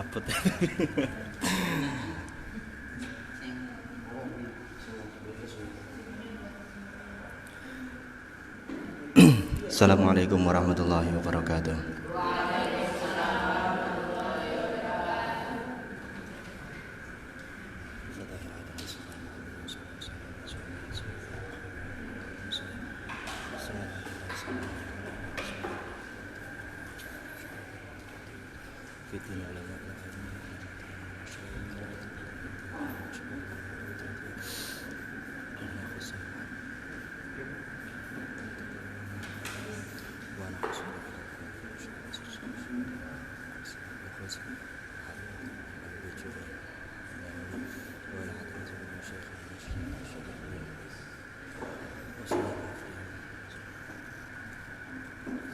Apot. Assalamualaikum warahmatullahi wabarakatuh.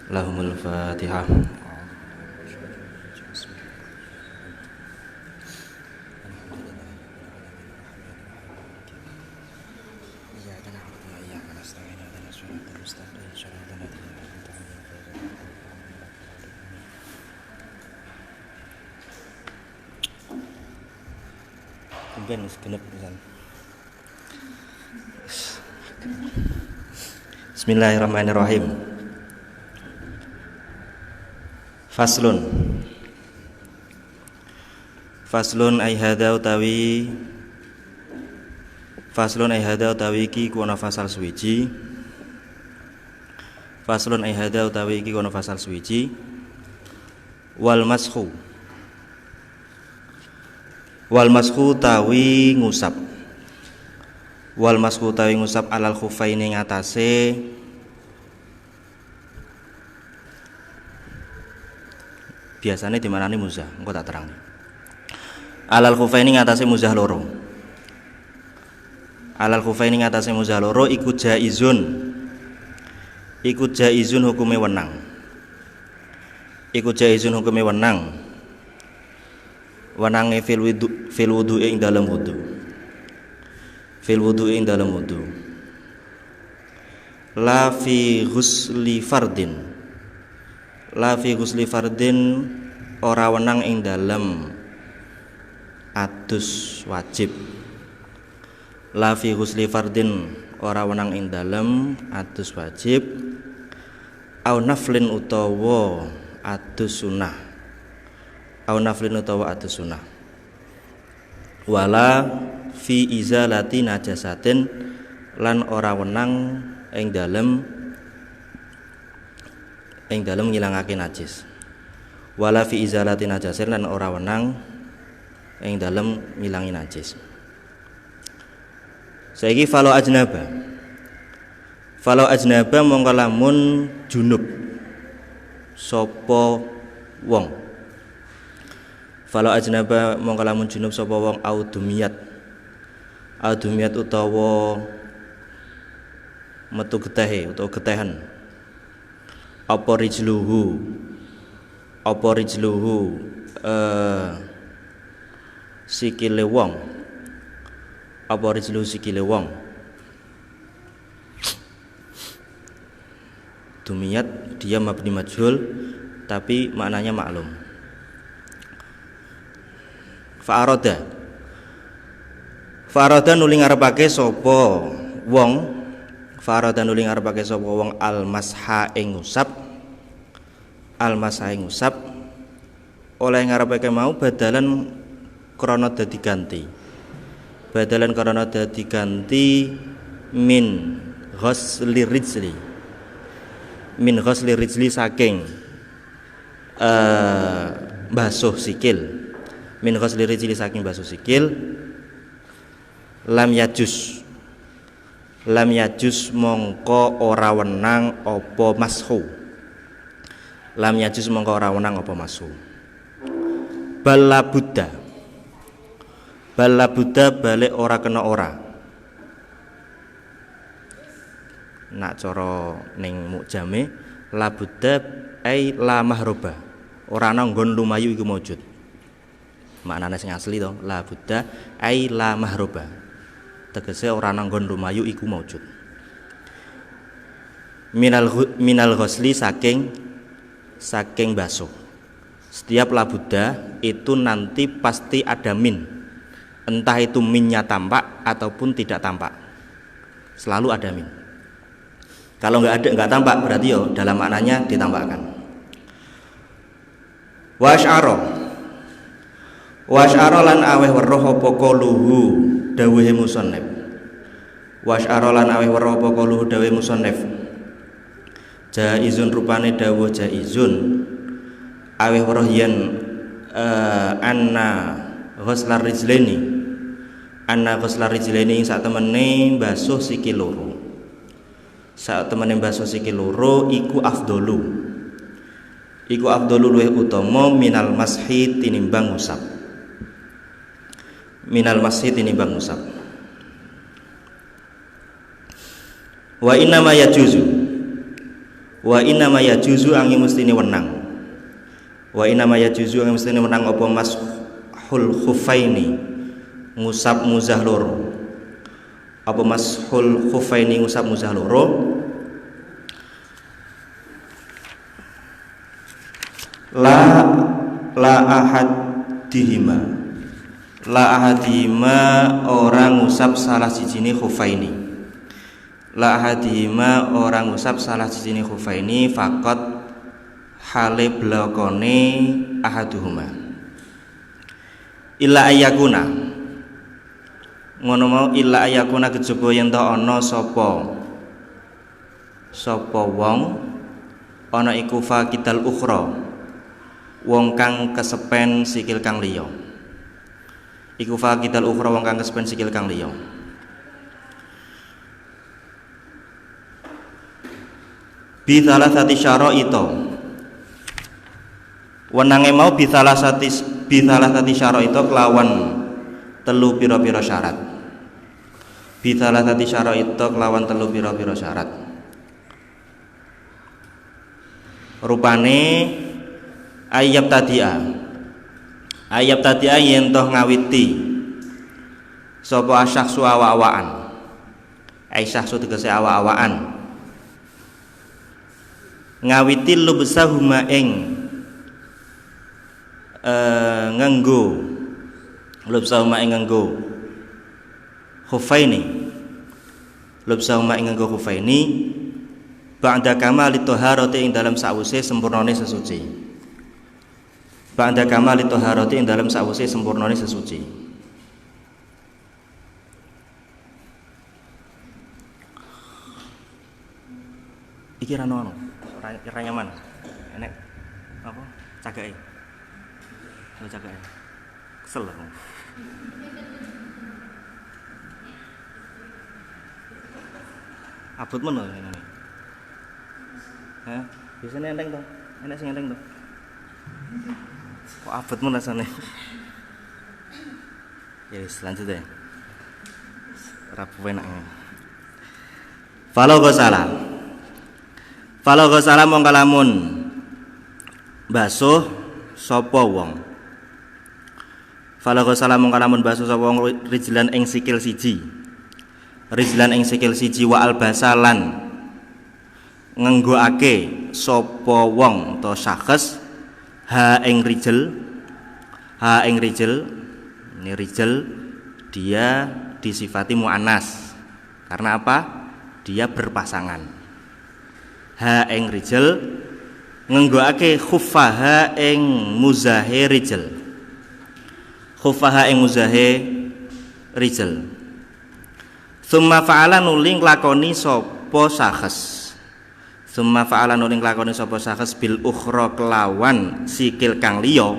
Lahumul Fatihah. Ben segenep pisan. Bismillahirrahmanirrahim. Faslun ay hada utawi iki ku ana fasal suwiji. Faslun ay hada utawi iki ku ana fasal suwiji. Wal mashu tawi ngusap. Wal mashu tawi ngusap alal khufaini ngatasé biasane dimanani muzah, engko tak terang. Alal khufaini ngatasé muzah loro. Alal khufaini ngatasé muzah loro iku jaizun. Iku jaizun hukume wenang. Iku jaizun hukume wenang. Wenange fil wudu ing dalem wudu. Fil wudu ing dalem wudu. La fi ghusli fardin. La fi ghusli fardin ora wenang ing dalem adus wajib. La fi ghusli fardin ora wenang ing dalem adus wajib. Au naflin utawa adus sunah. Au naflin utawa adus sunah. Wala fi izalati najasatin lan ora wenang ing dalem ngilangake najis. Wala fi izalati najasin lan ora wenang ing dalem ngilangi najis. Saiki falo ajnaba mongko lamun junub sapa wong. Falo ajnaba mongko lamun junub sapa wong audumiyat utawa metu getehe utawa getehan. Apa rijluhu sikile wong. Apa rijluhu sikile wong. Dumiyat dia mabni majhul tapi maknanya maklum. Fa'arada nuli ngarepake sapa wong. Fa'arada nuli ngarepake sapa wong al-masha ing ngusap. Al-masha ing ngusap oleh ngarepake mau badalan krana dadi ganti. Badalan krana dadi ganti min ghusli rijli. Min ghusli rijli saking basuh sikil. Min ghusli rijli saking basuh sikil. Lam yajus mongko ora wenang apa mashu. Lam yajus mongko ora wenang apa mashu. Balabuddha balik ora kena ora. Nak cara ning mukjame labudda ai la mahroba. Ora ana nggon lumayu iku maujud. Maknane sing asli to, labudda ai la mahroba. Tegese ora ana nggon lumayu iku maujud. Minal ghusli saking basuh. Setiap labudda itu nanti pasti ada min. Entah itu minnya tampak ataupun tidak tampak. Selalu ada min. Kalau nggak tampak berarti yo dalam maknanya ditambahkan. Wasy'ara lan aweh weruh apa qaluhu dawuhe musannif. Wasy'ara lan aweh weruh apa qaluhu dawuhe musannif. Jaizun rupane dawuh jaizun aweh weruh yen anna ghuslar rijlaini sak temene basuh sikil loro. Sak temene basuh sikil loro iku afdolu. Iku afdolu luwih utama minal mashi tinimbang ngusap. Minal mashi tinimbang ngusap. Wa inna ma yajuzu angin mestine wenang. Wa inna ma yajuzu angin mestine wenang apa mashul khuffaini ngusap muzah loro. Apa mashul khuffaini ngusap muzah loro? La ahadihima orang ngusap salah sijine khuffaini. La ahadihima orang ngusap salah sijine khuffaini faqat hale blakone ahaduhuma. Illa ayakuna ngono mau illa ayakuna kejaba yen ta ana sapa wong ana iku faqital ukhra wong kang kesepen sikil kang liya. Iku faqital ukhra wong kang kesepen sikil kang liya. Bi thalathati syara'ita. Wenange mau bi thalathati syara'ita kelawan telu pira-pira syarat. Bi thalathati syara'ita kelawan telu pira-pira syarat. Rupane ayab tadi'a yen toh ngawiti sapa asyaksu awa-awaan. Aisyaksu tegese awa-awaan. Ngawiti lubsahuma ing nganggo khuffaini ba'da kamali thaharati ing dalam sawise sempurnane sesuci. Ba'da kamali thaharati ing dalam sawise sempurnane sesuci. Iki ra ono. Ora nyaman. Enek apa? Cagake. Lho cagake. Kesel aku. Abot men ngene. Hah? Biasane enteng to. Enek sing enteng to. Kok abot men rasane. Ya wis lanjut ya. Rabu enak. Falo gosala mongko lamun basuh sapa wong. Falo gosala mongko lamun basuh sapa wong rijlan ing sikil siji. Rijlan ing sikil siji wa albasalan ngenggoake sapa wong to syakhs ha ing rijl. Ini rijl dia disifati muannas. Karena apa? Dia berpasangan. Ha ing rijl ngenggoake khuffaha ing muzahe rijl. Khuffaha ing muzahe rijl. Summa fa'ala nuling lakoni sapa sakhs. Summa fa'ala nuling lakoni sapa sakhs bil ukhra kelawan sikil kang liya.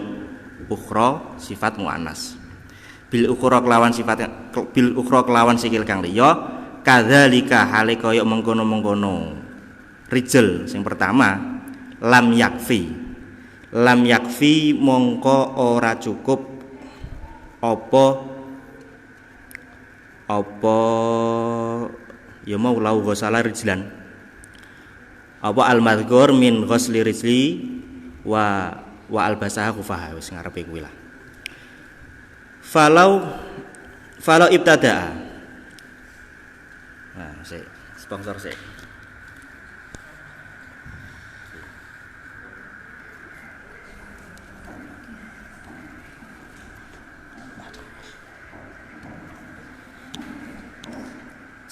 Ukhra sifat muannas. Bil ukhra kelawan sikil kang liya kadzalika hale kaya mengkono-mengkono. Rijl sing pertama lam yakfi mongko ora cukup apa ya mau lau ghusala rijlan apa al madhkur min ghusli rijli wa albasaha kufaha wis ngarepe kuwi lah. Falau ibtadaa. Nah, sponsor sik.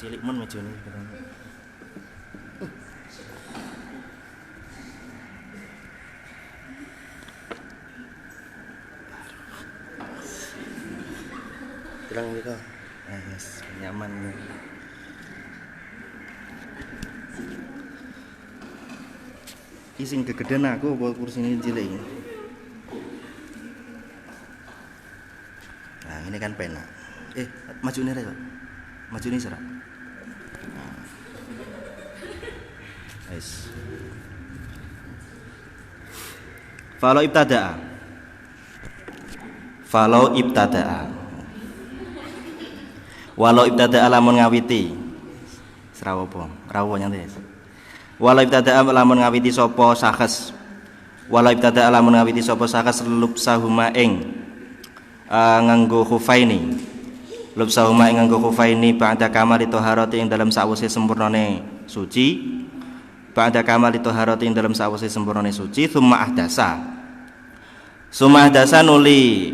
cilik men mejane. Bilang gitu. Yes, nyaman. Ising kegedean aku apa kursi ini cilik. Nah, ini kan pena. Maju nih Pak. Maju nih Serak. Yes. Falau ibtada'a. Walau ibtada'a lamun ngawiti. Serawo apa? Rawo nyantai. Walau ibtada'a lamun ngawiti sapa sakes. Walau ibtada'a lamun ngawiti sapa sakes lubsahuma ing nganggo khufaini. Lubsahuma ing nganggo khufaini ba'da kamali thaharati ing dalam sawise sempurnane suci. Ba'da kamali thaharati ing dalam sawise sempurnane suci tsumma ahdasa nuli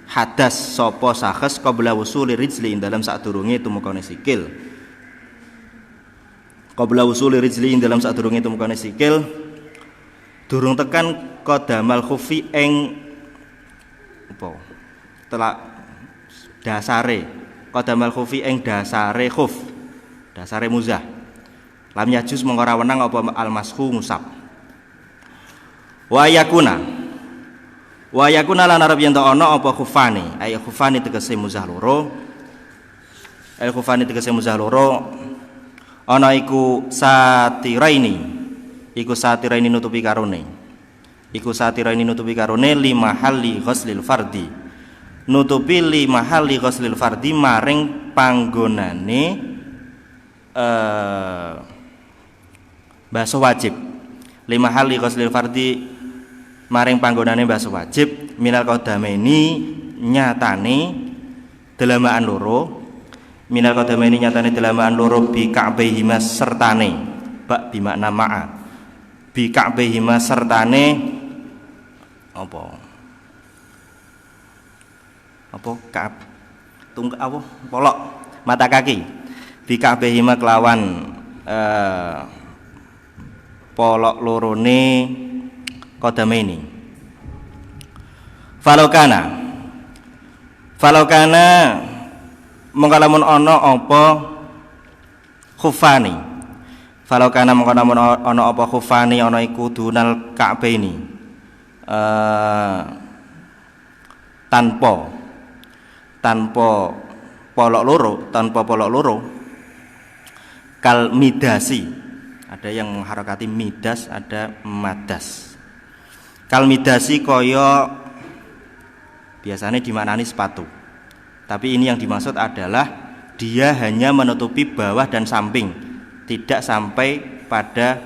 hadas sapa sakes qabla wusuli rijli ing dalam sadurunge tumekane sikil. Qabla wusuli rijli ing dalam sadurunge tumekane sikil durung tekan qadamal khufi ing apa telak dasare qadamal khufi ing dasare khuf dasare muzah lam yajus mongko ora wenang apa almashu musab wa yakuna lan arep yen ana apa khufani ay khufani tegese muzah loro ana iku satiraini nutupi karone lima hali ghuslil fardi maring panggonane basuh wajib lima hali ghuslil fardi maring panggonane basuh wajib minal qadamaini nyatane delamaan loro bi ka'baihima sertane bak bimakna ma'a bi ka'baihima sertane apa ka'ab apa polok mata kaki bi ka'baihima kelawan polok lorone qadamaini falokana mongko lamun ana apa khufani falokana mongko lamun ana apa khufani ana iku dunal ka'baini tanpa polok loro kal midasi ada yang mengharokati midas ada madas kal midasi kaya biasanya dimaknani sepatu tapi ini yang dimaksud adalah dia hanya menutupi bawah dan samping tidak sampai pada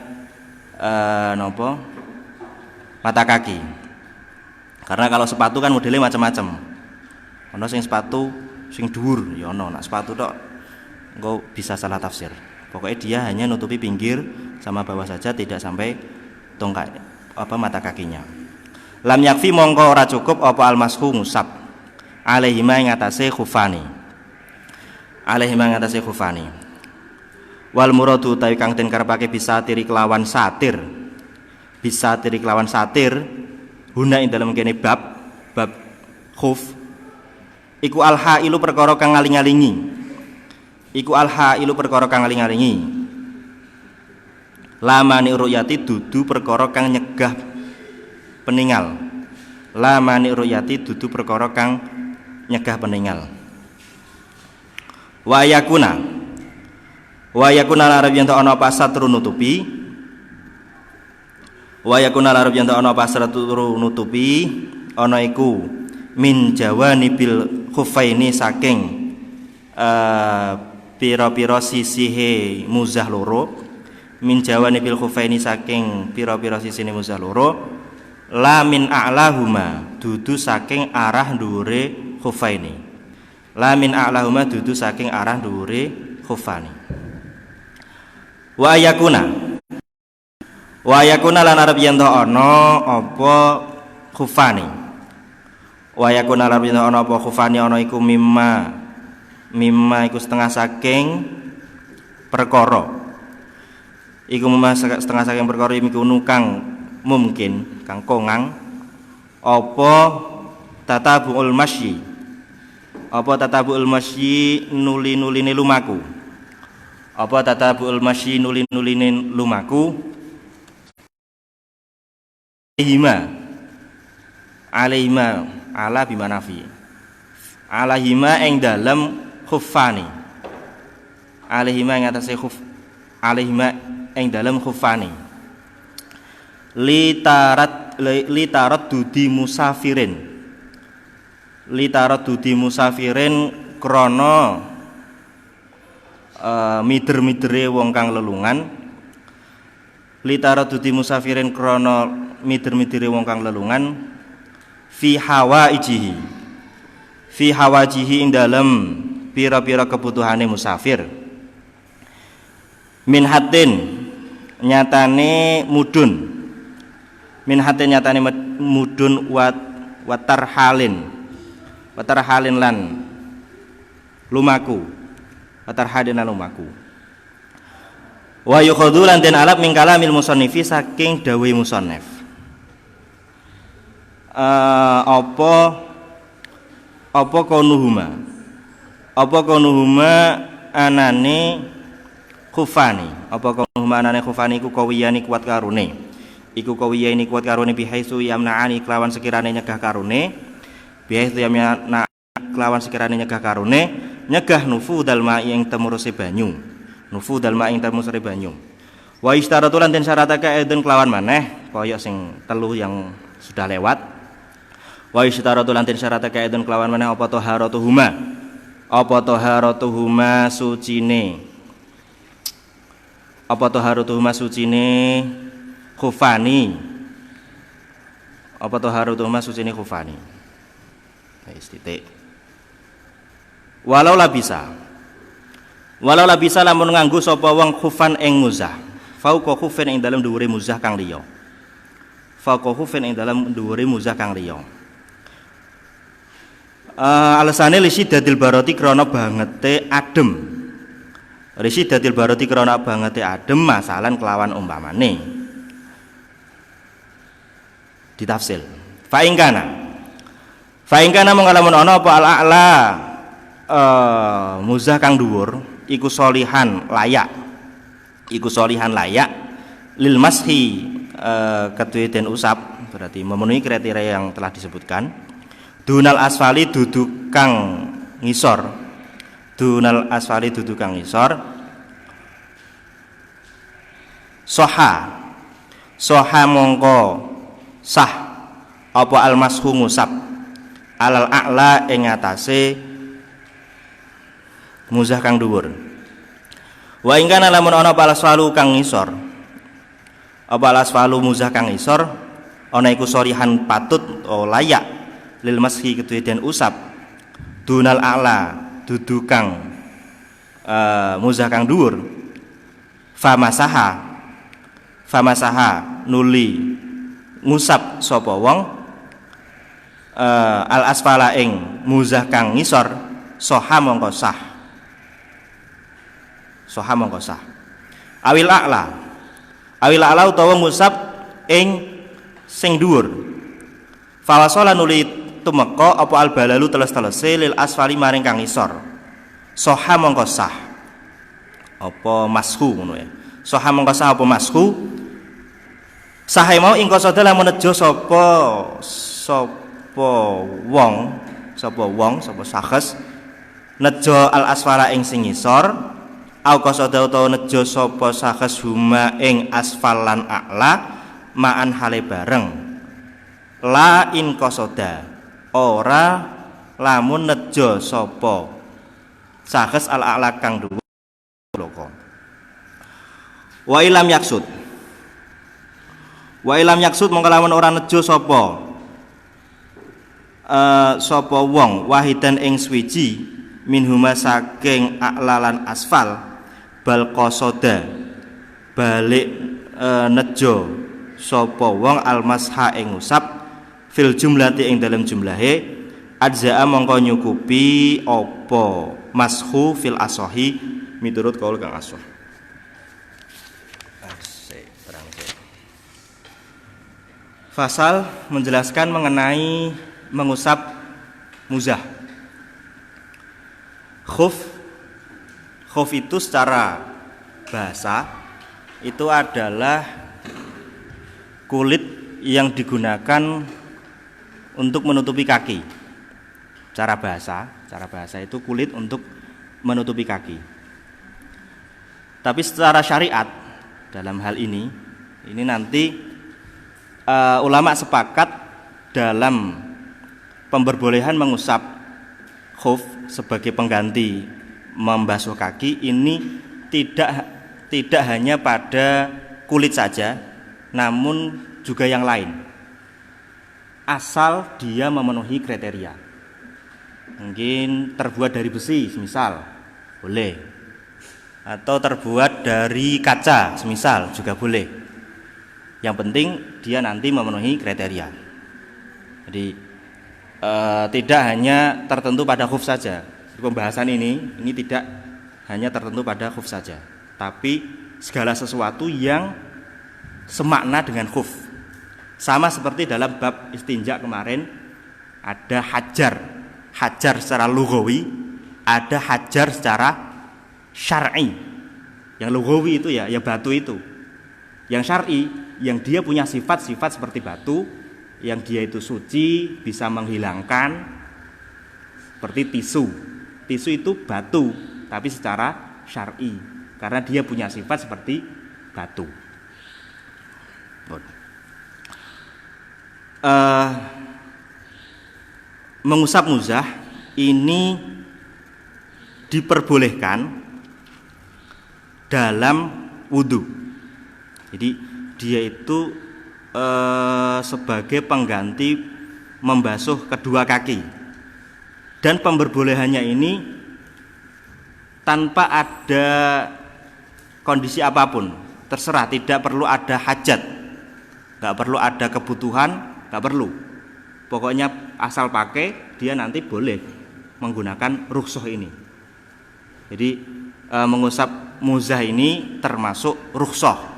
mata kaki karena kalau sepatu kan modelnya macam-macam ono sing sepatu sing dhuwur ya ono nak sepatu tok engko bisa salah tafsir pokoknya dia hanya nutupi pinggir sama bawah saja tidak sampai tongkat mata kakinya lam yakfi mongko ora cukup apa almashu musab alaihima ing atase khufani wal muradu tawi kang den karepake bisa tiri kelawan satir huna ing dalem kene bab khuf iku alhailu perkara kang ngaling-alingi lamani ru'yati dudu perkara kang nyegah peninggal wa yakuna larab yen ana apa satru nutupi ana iku min jawanibil khuffaini saking pira-pira sisihe muzah loro la min a'lahuma dudu saking arah dhuwure khuffaini wa yakuna lan arep yen ana apa khufani ana iku mimma iku setengah saking perkara iku setengah saking perkara iku kang mungkin kang kongang apa tatabuul masyi nuli-nuline lumaku apa tatabuul masyi nuli-nuline lumaku alaihima ala bimanafi alaihima ing dalem khuffani alaihima ing atase khuf alaihima ing dalem khuffani litarat dudi musafirin krana mider-midere wong kang lelungan litarat dudi musafirin krana mider-midere wong kang lelungan fi hawaijihi ing dalem pira-pira kebutuhane musafir min hatin nyatane mudun watarhalin lan lumaku wa yukhadhu lan den alap min kalamil musannifi saking dawe musannif apa konuhuma anane khufani iku kawiyani kuat karune bihaisu yamna'ani kelawan sekirane nyegah karune nyegah nufudal ma'i ing temuruse banyu wa istaratu lan den syaratake edun kelawan maneh kaya sing telu yang sudah lewat wa istaratu lan den syaratake edun kelawan maneh apa taharatuhuma sucine khufani titik walau labisa lamun nganggo sapa wong khufan ing muzah fauqa khufin ing dalem dhuwure muzah kang liya alasane lisi dadil baroti krana bangete adem masalan kelawan umpamane ditafsil fa ing kana mengalamun ana apa al-a'la muzah kang dhuwur iku solihan layak lil mashi kedue den usap berarti memenuhi kriteria yang telah disebutkan dunal asfali duduk kang ngisor soha mongko sah apa almashu ngusap alal a'la ing atase muzah kang dhuwur wa ing kana lamun ana palaswalu kang ngisor apa alaswalu muzah kang ngisor ana iku sorihan patut layak lil mashi kedue den usap dunal a'la dudu kang muzah kang dhuwur famasaha nuli ngusap sapa wong al asfala ing muzah kang ngisor soha mongko sah awil a'la utawa ngusap ing sing dhuwur fawasala nuli tumeka apa al balalu teles-telese lil asfali maring kang ngisor soha mongko sah apa mashu ngono ya soha mongko sah apa mashu sahe mau ing qasada lamun nejo sapa sahes nejo al asfala ing sing ngisor au qasada utawa nejo sapa sahes huma ing asfal lan a'la ma'an hale bareng la in qasada ora lamun nejo sapa sahes al a'la kang dhuwur wa ilam yaksud mongko lamun ora nejo sapa wong wahidan ing swiji minhuma saking a'lalan asfal bal qasada balik nejo sapa wong almasha ing usap fil jumlati ing dalam jumlahe ajza'a mongko nyukupi apa mashu fil asohi miturut kaul kang asoh Fasal menjelaskan mengenai mengusap muzah. Khuf itu secara bahasa itu adalah kulit yang digunakan untuk menutupi kaki. Cara bahasa itu kulit untuk menutupi kaki. Tapi secara syariat dalam hal ini nanti ulama sepakat dalam pemberbolehan mengusap khuf sebagai pengganti membasuh kaki ini tidak hanya pada kulit saja, namun juga yang lain. Asal dia memenuhi kriteria. Mungkin terbuat dari besi, semisal, boleh. Atau terbuat dari kaca, semisal, juga boleh. Yang penting dia nanti memenuhi kriteria. Jadi tidak hanya tertentu pada khuf saja. Pembahasan ini tidak hanya tertentu pada khuf saja, tapi segala sesuatu yang semakna dengan khuf. Sama seperti dalam bab istinja kemarin, ada hajar secara lughawi, ada hajar secara syar'i. Yang lughawi itu ya batu itu. Yang syar'i yang dia punya sifat-sifat seperti batu, yang dia itu suci, bisa menghilangkan, seperti tisu. Tisu itu batu, tapi secara syar'i, karena dia punya sifat seperti batu. Mengusap muzah ini diperbolehkan dalam wudu. Jadi dia itu sebagai pengganti membasuh kedua kaki. Dan pemberbolehannya ini tanpa ada kondisi apapun, terserah, tidak perlu ada hajat, nggak perlu ada kebutuhan, nggak perlu. Pokoknya asal pakai, dia nanti boleh menggunakan rukhsah ini. Jadi mengusap muzah ini termasuk rukhsah.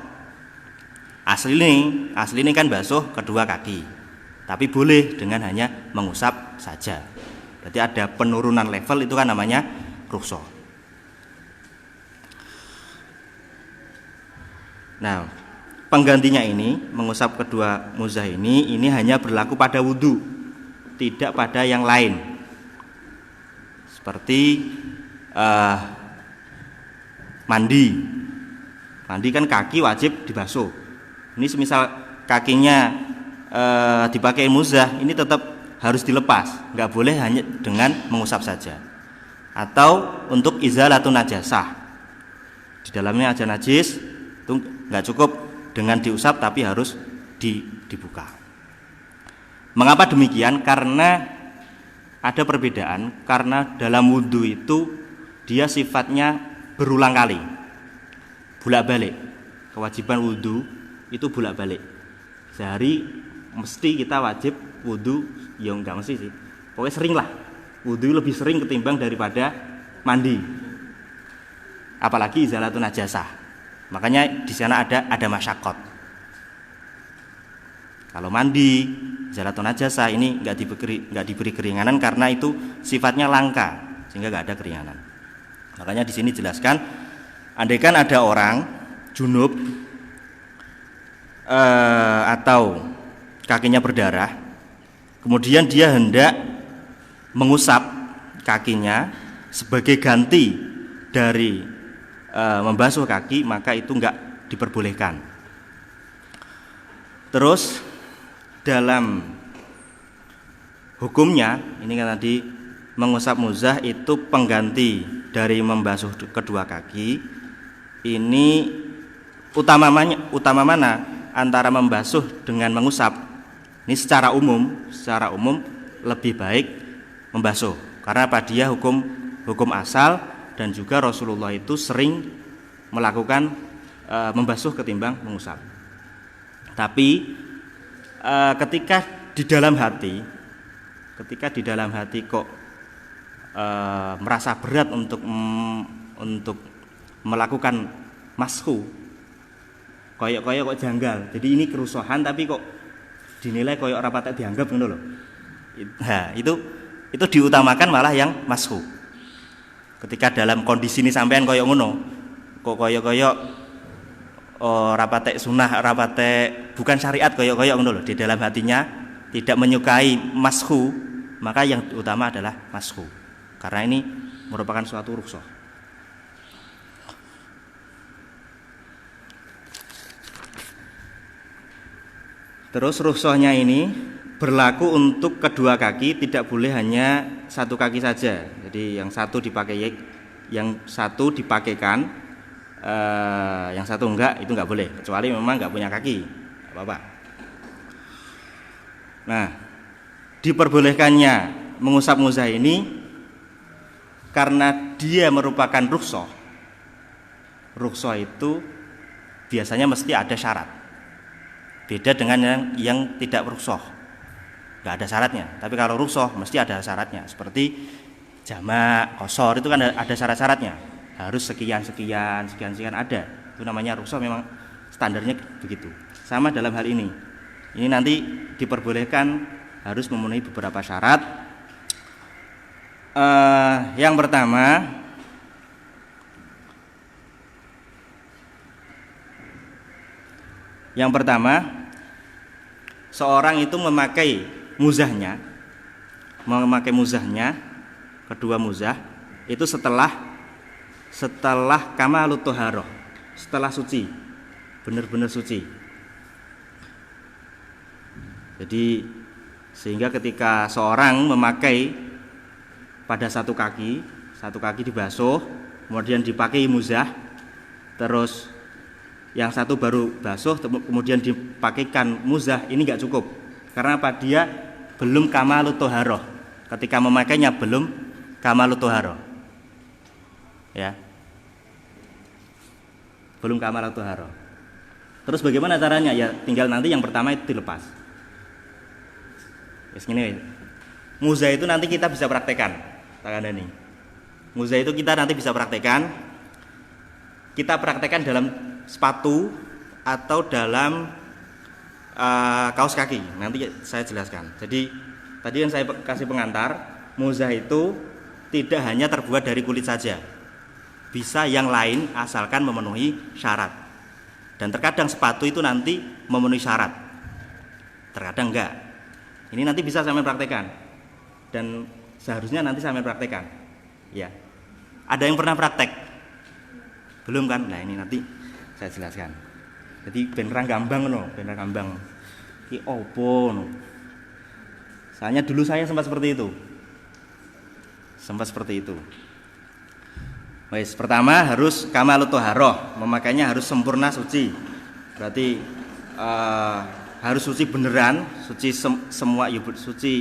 Asli ini kan basuh kedua kaki, tapi boleh dengan hanya mengusap saja. Berarti ada penurunan level, itu kan namanya rukhsah. Nah, penggantinya ini mengusap kedua muzah ini hanya berlaku pada wudu, tidak pada yang lain. Seperti mandi kan kaki wajib dibasuh. Ini semisal kakinya dipakai muzah, ini tetap harus dilepas, nggak boleh hanya dengan mengusap saja. Atau untuk izalatun najasah, di dalamnya ada najis, itu nggak cukup dengan diusap, tapi harus dibuka. Mengapa demikian? Karena ada perbedaan, karena dalam wudu itu dia sifatnya berulang kali, bolak-balik. Kewajiban wudu itu bolak-balik. Sehari mesti kita wajib wudu, ya enggak mesti sih, pokoknya sering lah. Wudu lebih sering ketimbang daripada mandi, apalagi izalatun najasah. Makanya di sana ada masyakot. Kalau mandi izalatun najasah ini enggak diberi keringanan, karena itu sifatnya langka, sehingga enggak ada keringanan. Makanya di sini jelaskan, andaikan ada orang junub atau kakinya berdarah, kemudian dia hendak mengusap kakinya sebagai ganti dari membasuh kaki, maka itu enggak diperbolehkan. Terus dalam hukumnya ini kan tadi mengusap muzah itu pengganti dari membasuh kedua kaki. Ini utama mana antara membasuh dengan mengusap? Ini secara umum lebih baik membasuh, karena pada dia hukum asal, dan juga Rasulullah itu sering melakukan membasuh ketimbang mengusap. Tapi ketika di dalam hati kok merasa berat untuk melakukan mashu, koyok kok janggal. Jadi ini kerusuhan, tapi kok dinilai koyo ora patek dianggap ngono lho. Nah, itu diutamakan malah yang mashu. Ketika dalam kondisi ini sampean koyo ngono, kok koyo ora patek sunah, ora patek bukan syariat koyo ngono lho, di dalam hatinya tidak menyukai mashu, maka yang utama adalah mashu. Karena ini merupakan suatu rukhsah. Terus rukhsahnya ini berlaku untuk kedua kaki, tidak boleh hanya satu kaki saja. Jadi yang satu dipakaikan, yang satu enggak, itu enggak boleh. Kecuali memang enggak punya kaki, enggak apa-apa. Nah, diperbolehkannya mengusap muzah ini karena dia merupakan rukhsah. Rukhsah itu biasanya mesti ada syarat. Beda dengan yang tidak rukhsah, nggak ada syaratnya. Tapi kalau rukhsah mesti ada syaratnya. Seperti jamak, qasar itu kan ada syarat-syaratnya. Harus sekian ada. Itu namanya rukhsah, memang standarnya begitu. Sama dalam hal ini. Ini nanti diperbolehkan harus memenuhi beberapa syarat. Yang pertama, seorang itu memakai muzahnya, kedua muzah itu setelah kamalut thaharah, setelah suci, benar-benar suci. Jadi sehingga ketika seorang memakai pada satu kaki dibasuh, kemudian dipakai muzah, terus yang satu baru basuh kemudian dipakaikan muzah, ini enggak cukup. Karena apa? Dia belum kamalut thaharah. Ketika memakainya belum kamalut thaharah. Ya. Belum kamalut thaharah. Terus bagaimana caranya? Ya tinggal nanti yang pertama itu dilepas. Gini. Muzah itu nanti kita bisa praktekkan. Tangan ini. Muzah itu kita nanti bisa praktekkan. Kita praktekkan dalam sepatu atau dalam kaos kaki. Nanti saya jelaskan. Jadi tadi yang saya kasih pengantar, muzah itu tidak hanya terbuat dari kulit saja, bisa yang lain asalkan memenuhi syarat. Dan terkadang sepatu itu nanti memenuhi syarat, terkadang enggak. Ini nanti bisa sampai praktekkan, dan seharusnya nanti sampai praktekkan. Ya, ada yang pernah praktek? Belum kan? Nah ini nanti saya jelaskan. Jadi beneran gambang no, beneran gambang. Ki opo no. Soalnya dulu saya sempat seperti itu. Baik, pertama harus kamalut thaharah, memakainya harus sempurna suci. Berarti harus suci beneran, suci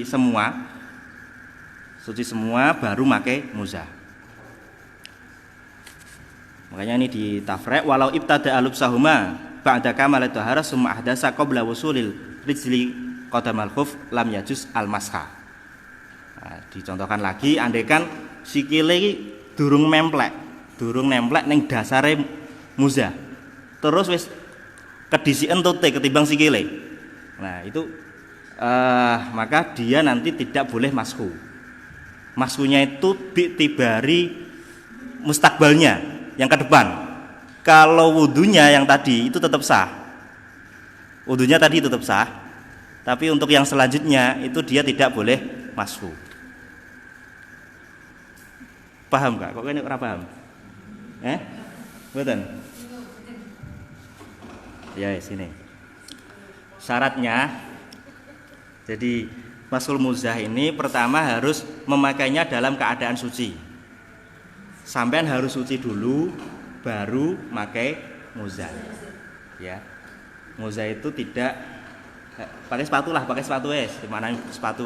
semua baru pakai muzah. Makanya ini di tafrek, walau ibtada alubsahuma ba'da kamalat thaharah summa ahdasa qabla wusulil rijli qadamal khuf lam yajuz al-masha. Nah, dicontohkan lagi, andaikan sikile iki durung nemplek ning dasare muzah. Terus wis kedisiken tote ketimbang sikile. Nah, itu maka dia nanti tidak boleh mashu. Mashunya itu bi'tibari mustakbalnya, yang ke depan. Kalau wudunya yang tadi itu tetap sah. Wudunya tadi tetap sah. Tapi untuk yang selanjutnya itu dia tidak boleh mashu. Paham Kak? Kok kene ora paham? Mboten. Ya, sini. Syaratnya, jadi mashul muzah ini pertama harus memakainya dalam keadaan suci. Sampean harus suci dulu baru pakai muzah. Ya. Muzah itu tidak pakai sepatu lah, pakai sepatu Gimana sepatu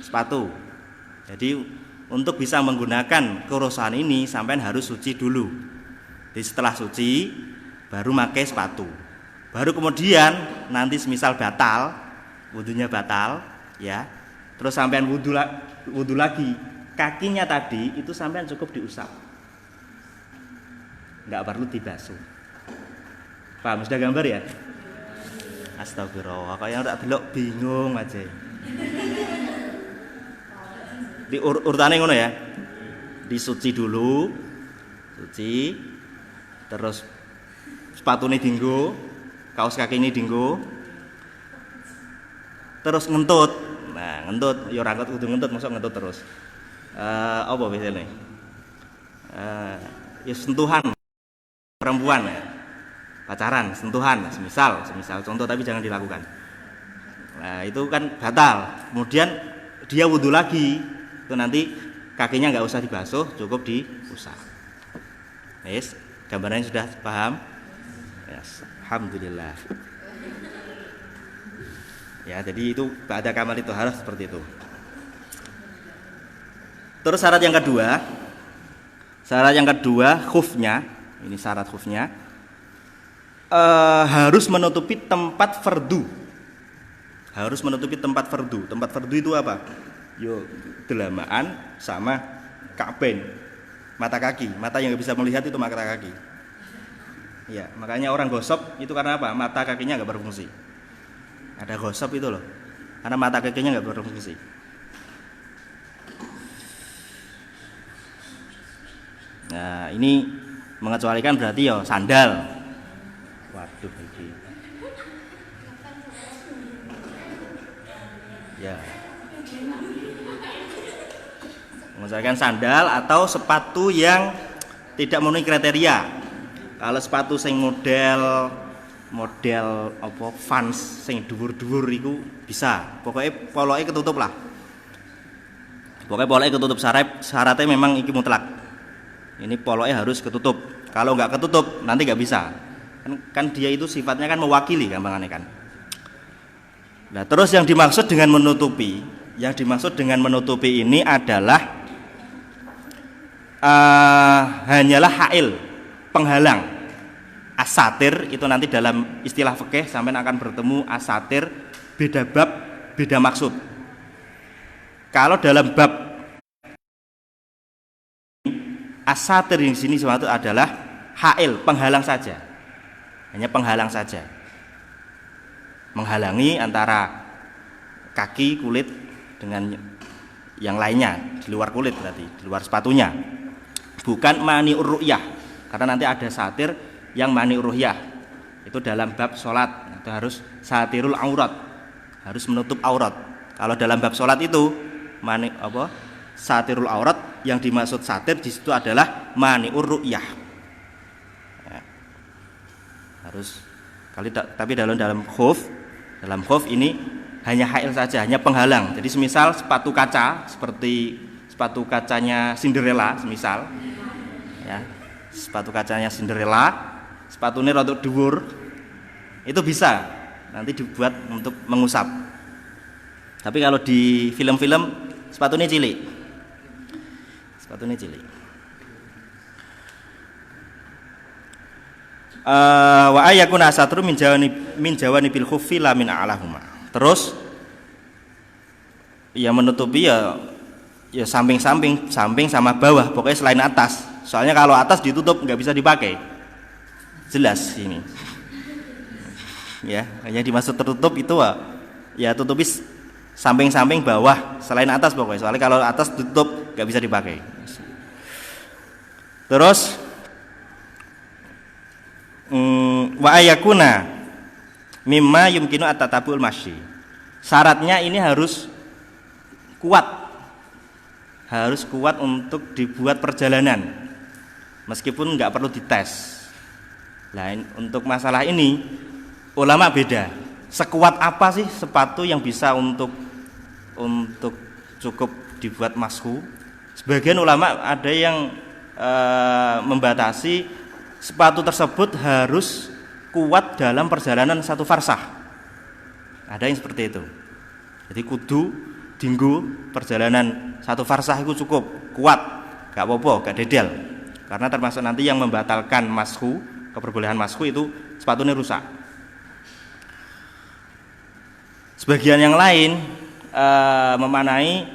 Sepatu. Jadi untuk bisa menggunakan kerusahan ini sampean harus suci dulu. Jadi setelah suci baru pakai sepatu. Baru kemudian nanti semisal batal, wudunya batal, ya. Terus sampean wudu lagi. Kakinya tadi itu sampean cukup diusap, nggak perlu dibasuh. Paham? Sudah gambar ya? Astagfirullah, kayak tak delok bingung aja. Di urutannya ngono ya. Disuci dulu. Suci. Terus sepatune dinggo, kaos kaki ini dinggo. Terus ngentut. Nah, ngentut ya ora kudu ngentut, mosok ngentut terus. Apa biasanya? Ya sentuhan perempuan ya. Pacaran, sentuhan, semisal contoh tapi jangan dilakukan. Nah, itu kan batal. Kemudian dia wudhu lagi. Itu nanti kakinya nggak usah dibasuh, cukup diusap. Yes, gambarannya sudah paham? Yes, alhamdulillah. Ya, jadi itu ba'da kamal itu harus seperti itu. Terus syarat yang kedua, khufnya. Ini syarat khufnya. Harus menutupi tempat fardu. Harus menutupi tempat fardu. Tempat fardu itu apa? Yo, delamaan sama ka'bain. Mata kaki. Mata yang nggak bisa melihat itu mata kaki. Ya, makanya orang gosok itu karena apa? Mata kakinya nggak berfungsi. Ada gosok itu loh. Karena mata kakinya nggak berfungsi. Nah, ini mengecualikan berarti ya sandal. Waduh iki. Ya. Mengecualikan sandal atau sepatu yang tidak memenuhi kriteria. Kalau sepatu sing model apa Vans sing dhuwur-dhuwur iku bisa. Pokoknya poloke ketutup lah. Pokoknya poloke ketutup, syaratnya memang iki mutlak. Ini poloke harus ketutup. Kalau nggak ketutup nanti nggak bisa. Kan dia itu sifatnya kan mewakili gampangannya kan. Nah, terus yang dimaksud dengan menutupi ini adalah hanyalah hail, penghalang. Asatir itu nanti dalam istilah fikih sampai akan bertemu asatir, beda bab, beda maksud. Kalau dalam bab asatir di sini suatu adalah hail, penghalang saja. Hanya penghalang saja. Menghalangi antara kaki kulit dengan yang lainnya di luar kulit, berarti di luar sepatunya. Bukan mani'ur ru'yah, karena nanti ada satir yang mani'ur ru'yah. Itu dalam bab sholat, itu harus satirul aurat, harus menutup aurat. Kalau dalam bab sholat itu satirul aurat, yang dimaksud satir di situ adalah mani'ur ru'yah. Ya. Harus tapi dalam khuf ini hanya hail saja, hanya penghalang. Jadi semisal sepatu kaca seperti sepatu kacanya Cinderella semisal ya, sepatu kacanya Cinderella, sepatunya rada dhuwur, itu bisa nanti dibuat untuk mengusap. Tapi kalau di film-film sepatunya cilik. Wa ayakuna satru min jawani bil khuffi la min a'lahuma. Terus ya menutupi ya samping sama bawah, pokoknya selain atas. Soalnya kalau atas ditutup nggak bisa dipakai. Jelas ini. Ya, hanya dimaksud tertutup itu ya tutupi samping bawah, selain atas pokoknya. Soalnya kalau atas tutup nggak bisa dipakai. Terus wa ayakuna mimma yumkinu at-tatabul masyi. Syaratnya ini harus kuat untuk dibuat perjalanan, meskipun nggak perlu dites. Lain untuk masalah ini ulama beda. Sekuat apa sih sepatu yang bisa untuk cukup dibuat mashu? Sebagian ulama ada yang membatasi sepatu tersebut harus kuat dalam perjalanan 1 farsah. Ada yang seperti itu. Jadi kudu dinggo perjalanan 1 farsah itu cukup kuat, gak apa-apa, gak dedel. Karena termasuk nanti yang membatalkan mashu, keperbolehan mashu itu sepatunya rusak. Sebagian yang lain memanai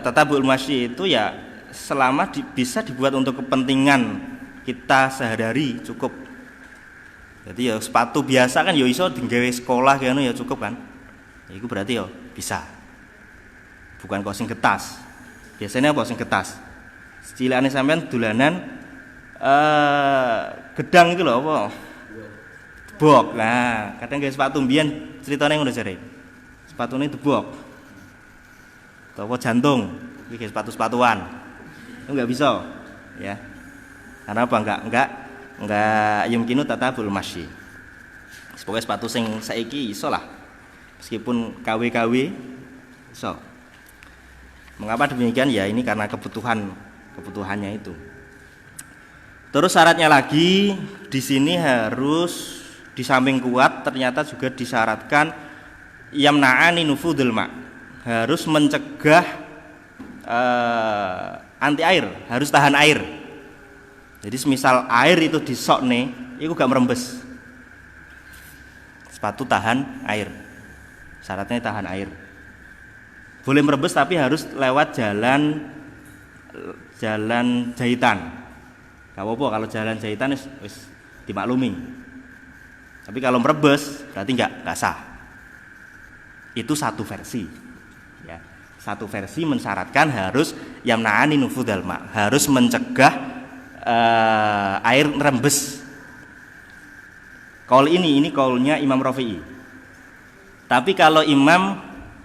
tatabul masyi itu ya selama bisa dibuat untuk kepentingan kita sehari-hari cukup. Jadi ya sepatu biasa kan ya iso digawe sekolah ngono ya cukup kan. Ya iku berarti ya bisa. Bukan kok sing getas. Biasanya apa sing getas? Cilikane sampean dolanan gedang itu loh apa? Debok. Nah, kadang gawe sepatu mbiyen critane ngono jare. Sepatune debok. Atau jantung, iki sepatu-sepatuan. Itu enggak bisa, ya. Karena apa? Enggak yumkinu tatabul masyi. Pokoknya sepatu sing saiki iso lah. Meskipun KW-KW iso. Mengapa demikian? Ya ini karena kebutuhannya itu. Terus syaratnya lagi di sini harus di samping kuat ternyata juga disyaratkan yamna'ani nufudul ma'. Harus mencegah anti air, harus tahan air. Jadi semisal air itu disokne, itu gak merembes. Sepatu tahan air. Syaratnya tahan air. Boleh merebus tapi harus lewat jalan jahitan. Gak apa-apa kalau jalan jahitan wis dimaklumi. Tapi kalau merebus berarti enggak sah. Itu satu versi. Ya. Satu versi mensyaratkan harus yamna'ani nufudal ma', harus mencegah air rembes. Kaul ini kaulnya Imam Rafi'i. Tapi kalau Imam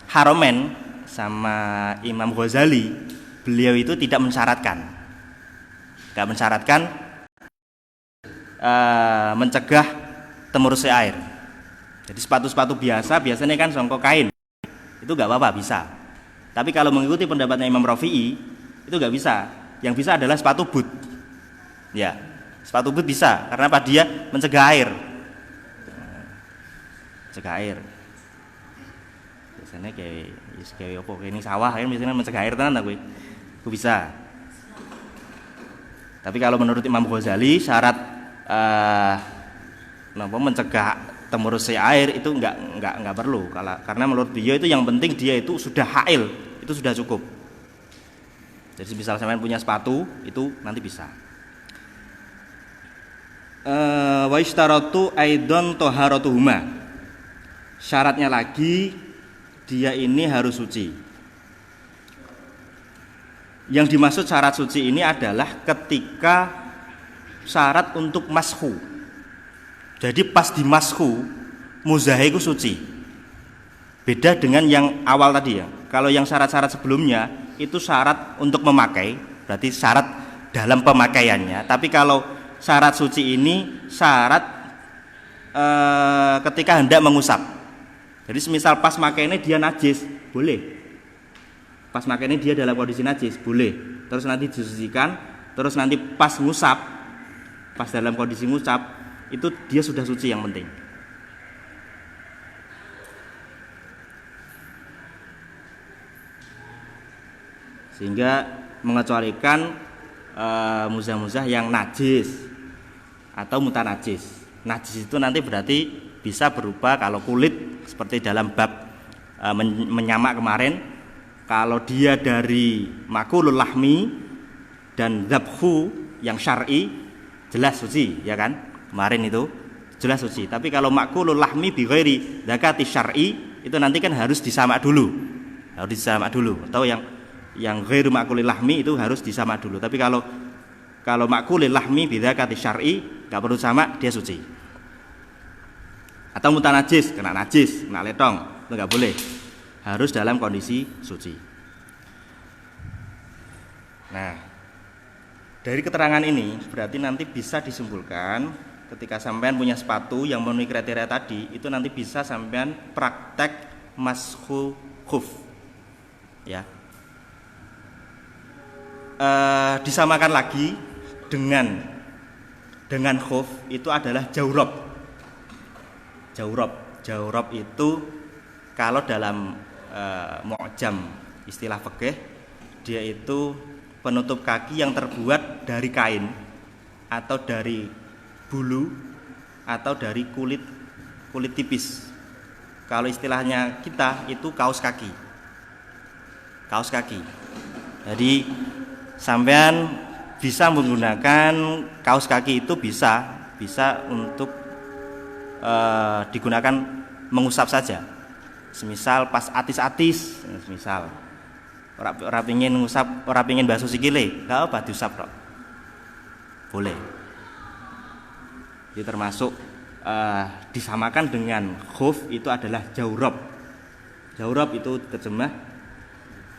Haromen sama Imam Ghazali, beliau itu tidak mensyaratkan, mencegah temurusnya air. Jadi sepatu-sepatu biasanya kan songkok kain, itu nggak apa-apa bisa. Tapi kalau mengikuti pendapatnya Imam Rafi'i, itu nggak bisa. Yang bisa adalah sepatu boot. Ya, sepatu boot bisa, karena apa? Dia mencegah air. Mencegah air. Biasanya kayak apa? Kayak ini sawah kan biasanya mencegah air tenan aku. Itu bisa. Tapi kalau menurut Imam Ghazali syarat mencegah temurusnya air itu enggak perlu. Karena menurut dia itu yang penting dia itu sudah hail, itu sudah cukup. Jadi misal sampean punya sepatu itu nanti bisa. Wa ishtaratu aidon toharatuhuma. Syaratnya lagi dia ini harus suci. Yang dimaksud syarat suci ini adalah ketika syarat untuk mashu. Jadi pas di mashu muzahih itu suci. Beda dengan yang awal tadi ya. Kalau yang syarat-syarat sebelumnya itu syarat untuk memakai, berarti syarat dalam pemakaiannya. Tapi kalau syarat suci ini syarat ketika hendak mengusap. Jadi semisal pas makainya dia najis, boleh. Pas makainya dia dalam kondisi najis, boleh. Terus nanti disucikan, terus nanti pas ngusap, pas dalam kondisi ngusap, itu dia sudah suci yang penting. Sehingga mengecualikan muzah-muzah yang najis atau mutanajis. Najis itu nanti berarti bisa berupa kalau kulit seperti dalam bab menyamak kemarin, kalau dia dari makulul lahmi dan dzabhu yang syar'i jelas suci, ya kan? Kemarin itu jelas suci. Tapi kalau makulul lahmi bi ghairi zakati syar'i itu nanti kan harus disamak dulu. Harus disamak dulu. Atau yang ghairu makulil lahmi itu harus disamak dulu. Tapi kalau makulil lahmi bi zakati syar'i enggak perlu sama, dia suci. Atau mutanajis, kena najis, kena letong, itu enggak boleh. Harus dalam kondisi suci. Nah, dari keterangan ini berarti nanti bisa disimpulkan ketika sampean punya sepatu yang memenuhi kriteria tadi, itu nanti bisa sampean praktek mashu khuf. Ya. Disamakan lagi dengan khuf itu adalah jawrab. Jawrab itu kalau dalam mu'jam istilah fikih dia itu penutup kaki yang terbuat dari kain atau dari bulu atau dari kulit tipis. Kalau istilahnya kita itu kaos kaki. Jadi sampean bisa menggunakan kaos kaki itu bisa untuk digunakan mengusap saja. Semisal pas atis-atis, semisal ora pengin ngusap, ora pengin basuh sikile, gak apa diusap kok. Boleh. Ini termasuk disamakan dengan khuf itu adalah jawrab. Jawrab itu terjemah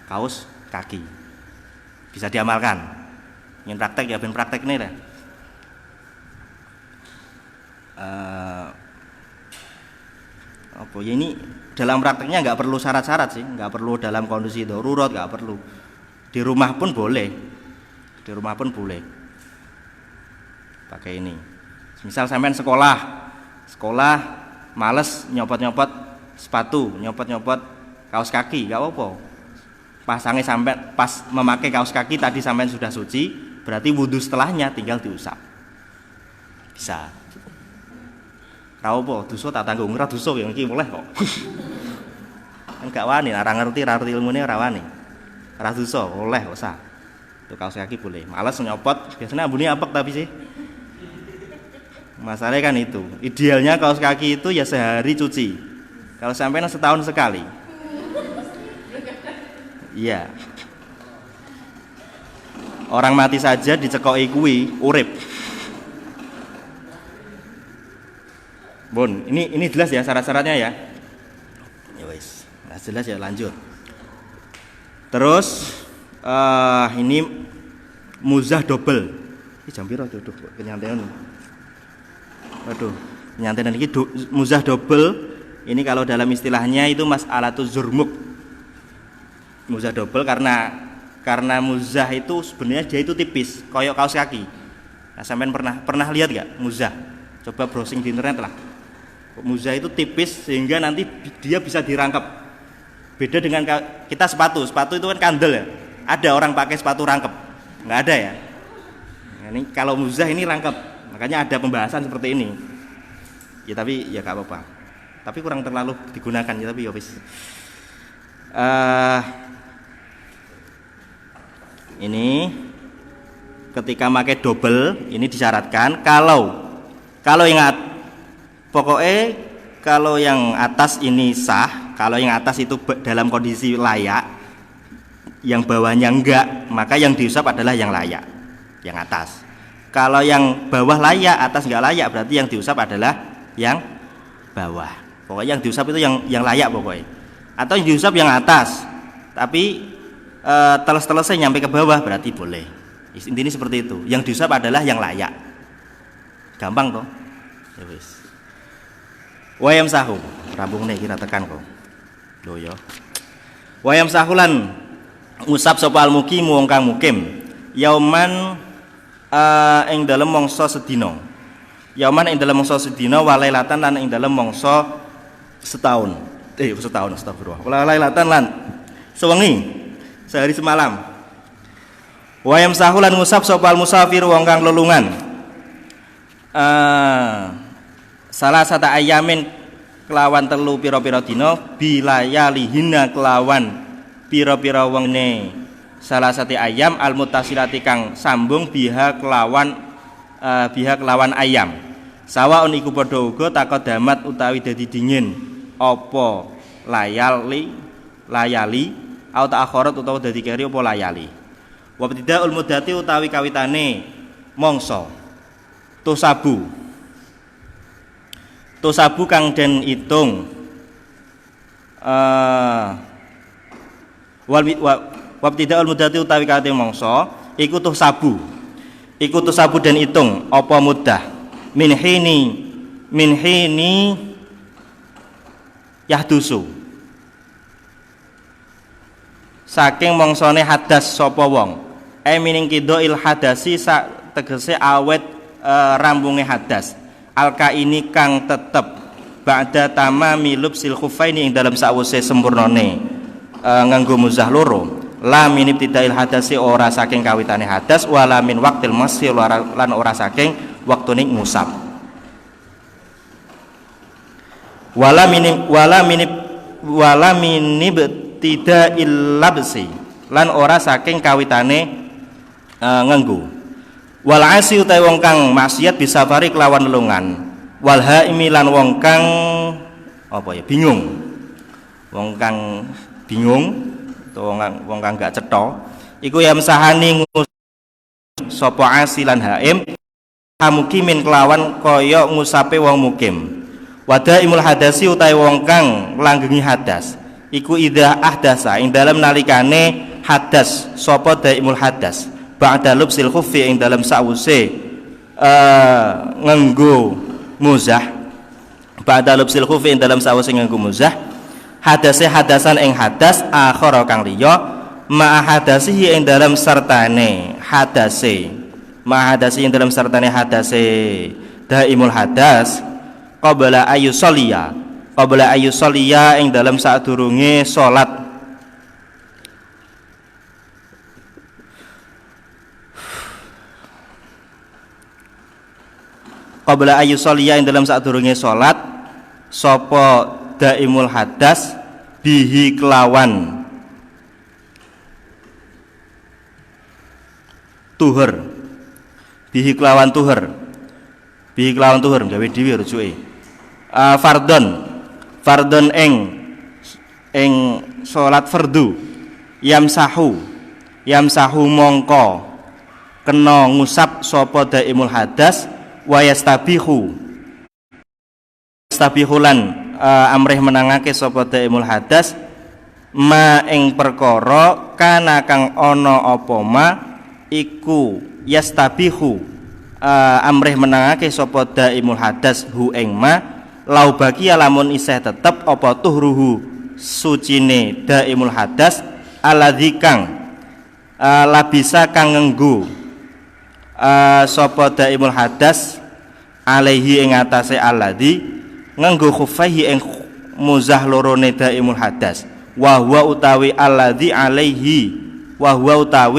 kaos kaki. Bisa diamalkan. Ingin praktek ya ben praktek nih lah. Apa ya, ini dalam prakteknya nggak perlu syarat-syarat sih, nggak perlu dalam kondisi darurat, nggak perlu. Di rumah pun boleh. Di rumah pun boleh. Pakai ini. Misal sampean sekolah males nyopot-nyopot sepatu, nyopot-nyopot kaos kaki, nggak apa-apa. Pasangnya sampai pas memakai kaos kaki tadi sampean sudah suci, berarti wudhu setelahnya tinggal diusap. Bisa. Ra opo, dosa tak tanggung, ora dosa yang iki boleh kok. Kan gak wani, ora ngerti ilmune ora wani. Ora dosa, oleh usah. Itu kaos kaki boleh. Males nyopot, biasanya ambune apek tapi sih. Masalahnya kan itu. Idealnya kaos kaki itu ya sehari cuci. Kalau sampai setahun sekali. Iya. Orang mati saja dicekoki kuwi urip. Bon, ini jelas ya syarat-syaratnya ya. Ya wis, nah, jelas ya lanjut. Terus ini muzah double. Ini jam piro tuh kenyantean. Waduh, kenyantean ini muzah double. Ini kalau dalam istilahnya itu mas'alatuz zurmuk. Muzah double karena muzah itu sebenarnya dia itu tipis, koyok kaos kaki. Nah, sampean pernah lihat gak muzah? Coba browsing di internet lah. Muzah itu tipis sehingga nanti dia bisa dirangkap. Beda dengan kita sepatu itu kan kandel ya. Ada orang pakai sepatu rangkep, nggak ada ya. Ini kalau muzah ini rangkep, makanya ada pembahasan seperti ini. Ya tapi ya gak apa-apa. Tapi kurang terlalu digunakan ya tapi ya wis. Ini ketika pakai double ini disyaratkan kalau ingat. Pokoknya kalau yang atas ini sah, kalau yang atas itu dalam kondisi layak, yang bawahnya enggak, maka yang diusap adalah yang layak, yang atas. Kalau yang bawah layak, atas enggak layak, berarti yang diusap adalah yang bawah. Pokoknya yang diusap itu yang layak pokoknya. Atau yang diusap yang atas, tapi teles-telesnya nyampe ke bawah berarti boleh. Intinya seperti itu. Yang diusap adalah yang layak. Gampang toh? Ya wis. Wayam sahu, rambung nih kita tekan kok. Loh ya. Wayam sahulan ngusap sapa almukim wong kang mukim. Yauman ing dalem mangsa sedina. Yauman ing dalem mangsa sedina walailatan lan ing dalem mangsa setahun. Setahun astagfirullah. Walailatan lan sewengi sehari semalam. Wayam sahulan ngusap sapa almusafir wong kang lelungan. Salah satu ayamin kelawan telu pira-pira dina bilayalihina kelawan pira-pira wengne salah satu ayam almutasilati kang sambung biha kelawan ayam sawaun iku padha uga takodamat utawi dadi dingin apa layali au ta'akharat utawa dadi keri apa layali wa btidaul mudati utawi kawitane mangsa Tosabu kang den itung wabtidaul mudati utawi kate mangsa iku tosabu den itung apa mudah min hini yahdusu saking mangsane hadas sapa wong mining kidoil hadasi tegese awet rambunge hadas alka ini kang tetep ba'da tamami lubsil khuffaini ing dalam sawise sempurnane nganggo muzah loro la min ibtidail hadasi ora saking kawitane hadas wala min waqtil masyi lan ora saking waktune ngusap wala min ibtidail labsi lan ora saking kawitane nganggo wal asi utawi wong kang maksiat bisafari kelawan lelungan wal haimi lan wong kang apa ya bingung, wong kang bingung utawa wong kang gak cetha iku yamsahani sapa asilan haim hamukimin kelawan kaya ngusape wong mukim. Wadaimul hadasi utawi wong kang langgengi hadas iku idza ahdasa ing dalem nalikane hadas sapa daimul hadas ba'da lubsil khuffi ing dalem sawuse nganggo muzah ba'da lubsil khuffi ing dalem sawuse nganggo muzah hadase hadasan ing hadas akhara kang liya ma hadasihi ing dalem sertane hadase ma hadasi ing dalem sertane hadase daimul hadas qabla ayyusalliya ing dalam sadurunge salat qabla ayyusalliya ing dalam sadurunge salat sapa daimul hadas bihi kelawan tuhur bihi kelawan tuhur gawe dhewe rujuke fardon ing salat fardu yamsahu mongko kena ngusap sapa daimul hadas wa yastabihulan amrih menangake sapa daimul hadas ma ing perkara kana kang ana apa ma iku yastabihu amrih menangake sapa daimul hadas hu ing ma lau baki lamun isih tetep apa tuhruhu sucine daimul hadas alladzi kang labisa kang ngenggo sapa daimul hadas alaihi ing atase alladzi ngenggo khufaihi ing muzah lorone daimul hadas wa huwa utawi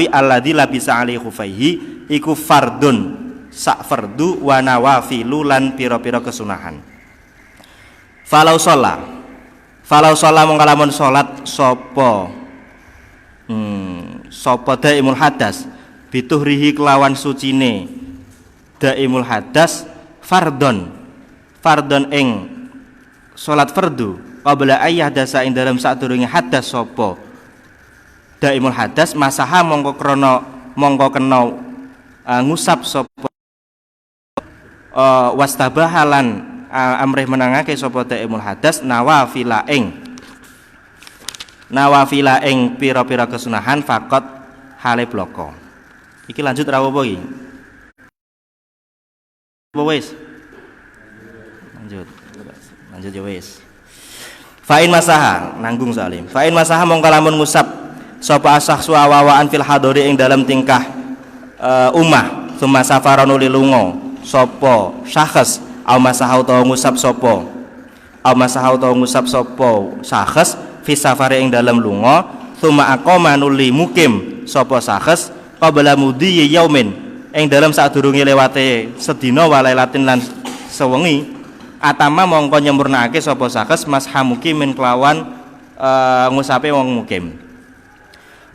alladzi labisa alaihi khufaihi iku fardun sak fardu wa nawafilu lan pira-pira kesunahan. Falau sholat mongko lamun sholat sapa daimul hadas bituhrihi kelawan sucine daimul hadas fardon ing sholat fardu qabla ayah dasa ing dalam sadurunge hadas sapa daimul hadas masaha mongko kena ngusap sapa wastabahalan amrih menangake sapa daimul hadas nawafila ing pira-pira kesunahan fakot hale bloko. Iki lanjut ra apa iki? Apa wis? Lanjut ya wis. Fa'in masaha nanggung salim. Fa'in masaha mongko lamun ngusap sapa asah suawawaan fil hadori ing dalam tingkah umah summa safaranu lilunga sapa syakhs au masaha utawa ngusap sapa syakhs fi safari ing dalem lunga tsumma aqama nuli mukim sapa syakhs qabla mudhi yaumin ing dalem sadurunge lewate sedina walailatin lan sewengi atama mongko nyempurnakake sapa syakhs masha mukimin kelawan ngusape wong mukim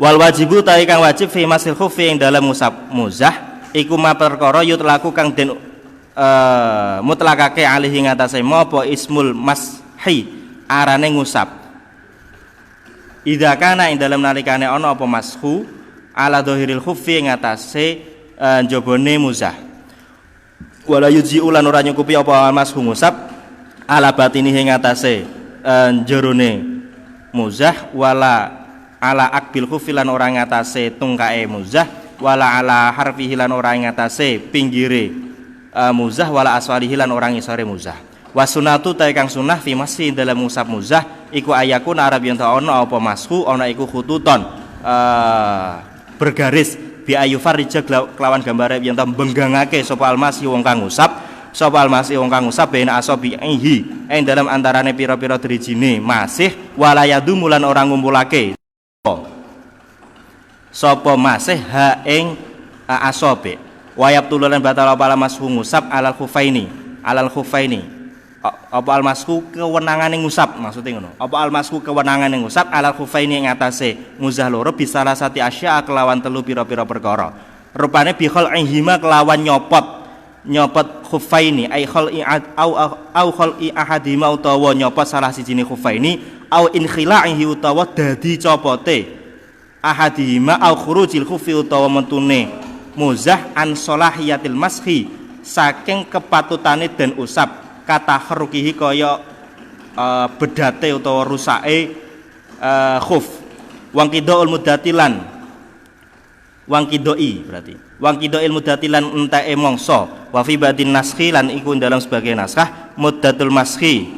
wal wajibu ta kang wajib fi masil khufi ing dalem ngusap muzah iku ma perkara yutlaku kang den mutlakake alihi ngatasé apa ismul mashi arane ngusap idza kana ing dalem nalikane ana apa mashu ala dhahiril khuffi ngatasé njabane muzah wala yuji ulan ora nyukupi apa mashu ngusap ala batinihi ngatasé jerone muzah wala ala akbil khuffi lan ora ngatasé tungkae muzah wala ala harfihi lan ora ngatasé pinggire muzah wala aswalihi lan orang isore muzah wasunatu ta kang sunah fi masih dalam ngusap muzah iku ayakun arab yen ta ana apa mashu ana iku khututon bergaris bi ayufar rijak kelawan gambare yen ta benggangake sapa almasih wong kang ngusap bena asabihi ing dalam antarane pira-pira drijine masih wala yadumulan orang ngumpulake sapa masih ha ing asabi wayab tululan batal apa almashu ngusap alal khufaini apa almashu kewenangan ngusap maksudnya ngono apa almashu kewenangan ngusap alal khufaini ing atase muzah loro bisa rasati asya kelawan telu pira-pira perkara rupane bihol ihima kelawan nyopot nyopot khuffaini ai khal'i au khal'i ahadima utawa nyopot salah sijine khuffaini au inkhila'ihi utawa dadi copote ahadima au khurujil khuffi utawa mentune muzah an solahiyatil mashi saking kepatutane dan usap kata kharukihi kaya bedate utawa rusake khuf wangkidoul mudatilan wangkidoi berarti wangkidoil mudatilan entae mongso wa fi badin naskhi lan iku dalam sebagai naskah muddatul maskhi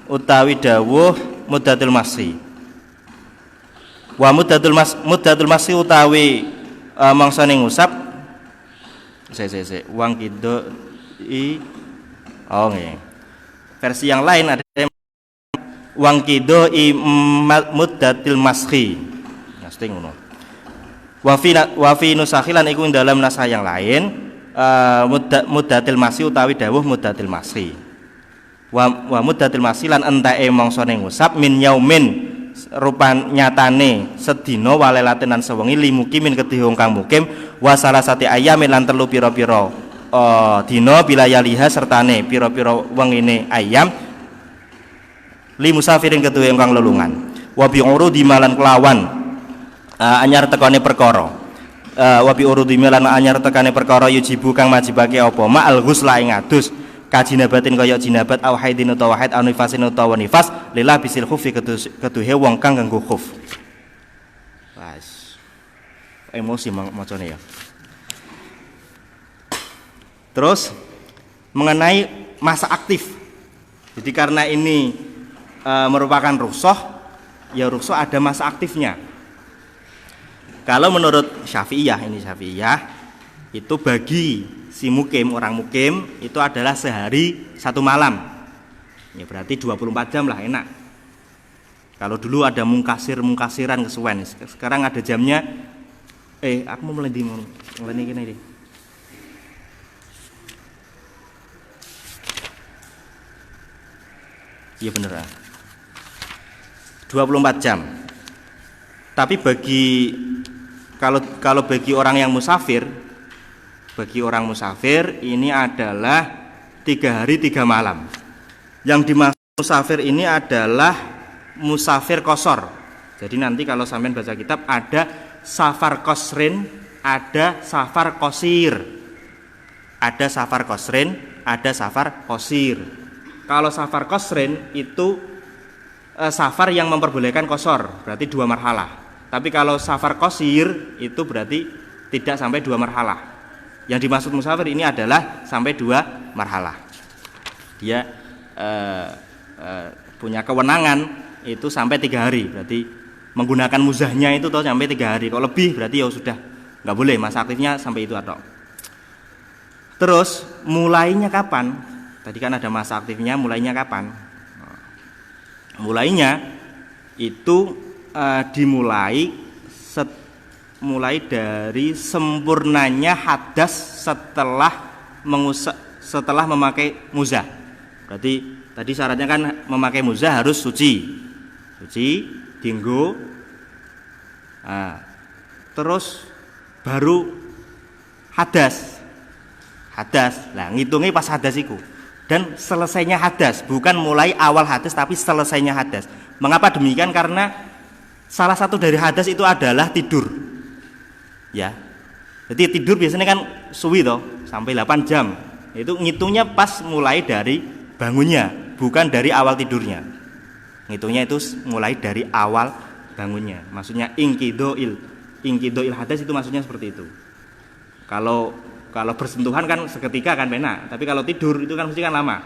utawi dawuh muddatul maskhi wa muddatul maskhi utawi mangsane ngusap wangkidoi nggih versi yang lain ada wangkidoi muddatil maskhi mesti ngono wa fi nusakhilan iku dalam naskah yang lain muddatil maskhi utawi dawuh muddatil maskhi wa muddatil maskhi lan entae mangsane ngusap min yaumin rupan nyatane sedina walelaten lan sewengi limukimin kedhe wong kang mukim wa salasati ayamin lan telu pira-pira dina bilayaliha sertane pira-pira wengine ayam li musafirin kedue kang lelungan wa bi urudi malan kelawan anyar tekane perkara wa bi urudi malan anyar tekane perkara yujibu kang majibake apa ma al ghusla ing adus kajinabatin kaya jinabat au haidin utawa haid au nifasin utawa nifas lillah bisil khufi keduhe wong kang nganggo khuf. Wes emosi macane ya. Terus mengenai masa aktif. Jadi karena ini merupakan rukhsah, ya rukhsah ada masa aktifnya. Kalau menurut Syafi'iyah itu bagi si mukim, orang mukim itu adalah sehari satu malam. Ya berarti 24 jam lah enak. Kalau dulu ada mungkasiran kesuwen, sekarang ada jamnya. Aku mau meleni gini deh. Iya bener lah. 24 jam. Tapi kalau bagi orang yang musafir, ini adalah 3 hari 3 malam. Yang dimaksud musafir ini adalah musafir qasar. Jadi nanti kalau sampean baca kitab ada safar qasrin, ada safar qasir. Ada safar qasrin, ada safar qasir. Kalau safar qasrin itu safar yang memperbolehkan qasar, berarti 2 marhalah. Tapi kalau safar qasir itu berarti tidak sampai 2 marhalah. Yang dimaksud musafir ini adalah sampai 2 marhalah. Dia punya kewenangan itu sampai 3 hari. Berarti menggunakan muzahnya itu toh sampai 3 hari. Kalau lebih berarti ya sudah nggak boleh, masa aktifnya sampai itu atau. Terus mulainya kapan? Tadi kan ada masa aktifnya, mulainya kapan? Mulainya itu dimulai mulai dari sempurnanya hadas setelah memakai muzah. Berarti tadi syaratnya kan memakai muzah harus suci, dinggo. Terus baru hadas. Lah ngitungnya pas hadas iku. Dan selesainya hadas, bukan mulai awal hadas tapi selesainya hadas. Mengapa demikian? Karena salah satu dari hadas itu adalah tidur. Ya. Jadi tidur biasanya kan suwi toh, sampai 8 jam. Itu ngitungnya pas mulai dari bangunnya, bukan dari awal tidurnya. Ngitungnya itu mulai dari awal bangunnya. Maksudnya ingkidoil hadas itu maksudnya seperti itu. Kalau bersentuhan kan seketika kan penak, tapi kalau tidur itu kan mesti kan lama.